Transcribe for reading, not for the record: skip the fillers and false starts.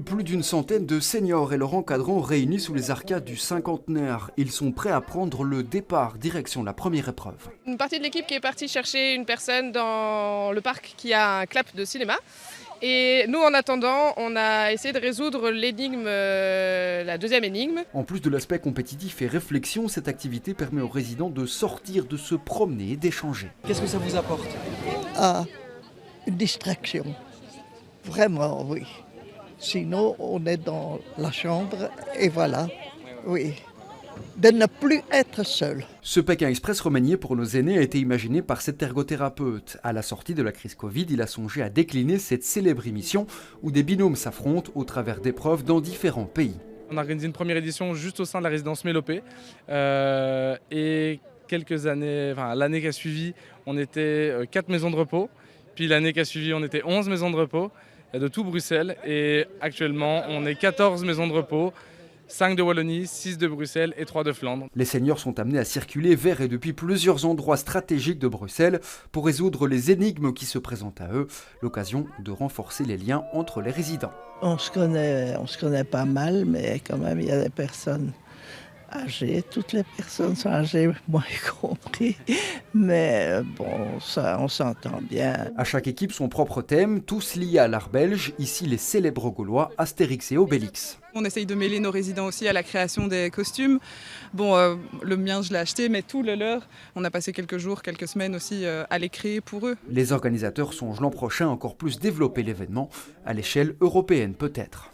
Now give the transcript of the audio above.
plus d'une centaine de seniors et leurs encadrants réunis sous les arcades du cinquantenaire. Ils sont prêts à prendre le départ, direction la première épreuve. Une partie de l'équipe qui est partie chercher une personne dans le parc qui a un clap de cinéma. Et nous, en attendant, on a essayé de résoudre l'énigme, la deuxième énigme. En plus de l'aspect compétitif et réflexion, cette activité permet aux résidents de sortir, de se promener et d'échanger. Qu'est-ce que ça vous apporte? Ah, une distraction. Vraiment, oui. Sinon, on est dans la chambre et voilà, oui. De ne plus être seul. Ce Pékin Express remanié pour nos aînés a été imaginé par cet ergothérapeute. À la sortie de la crise Covid, il a songé à décliner cette célèbre émission où des binômes s'affrontent au travers d'épreuves dans différents pays. On a organisé une première édition juste au sein de la résidence Mélopée. Et quelques années, l'année qui a suivi, on était 4 maisons de repos. Puis l'année qui a suivi, on était 11 maisons de repos de tout Bruxelles. Et actuellement, on est 14 maisons de repos. 5 de Wallonie, 6 de Bruxelles et 3 de Flandre. Les seniors sont amenés à circuler vers et depuis plusieurs endroits stratégiques de Bruxelles pour résoudre les énigmes qui se présentent à eux. L'occasion de renforcer les liens entre les résidents. On se connaît pas mal, mais quand même, il y a des personnes âgées. Toutes les personnes sont âgées, moi y compris. Mais bon, ça, on s'entend bien. À chaque équipe, son propre thème, tous liés à l'art belge. Ici, les célèbres Gaulois, Astérix et Obélix. On essaye de mêler nos résidents aussi à la création des costumes. Bon, le mien, je l'ai acheté, mais tout le leur, on a passé quelques jours, quelques semaines aussi à les créer pour eux. Les organisateurs songent l'an prochain encore plus développer l'événement, à l'échelle européenne peut-être.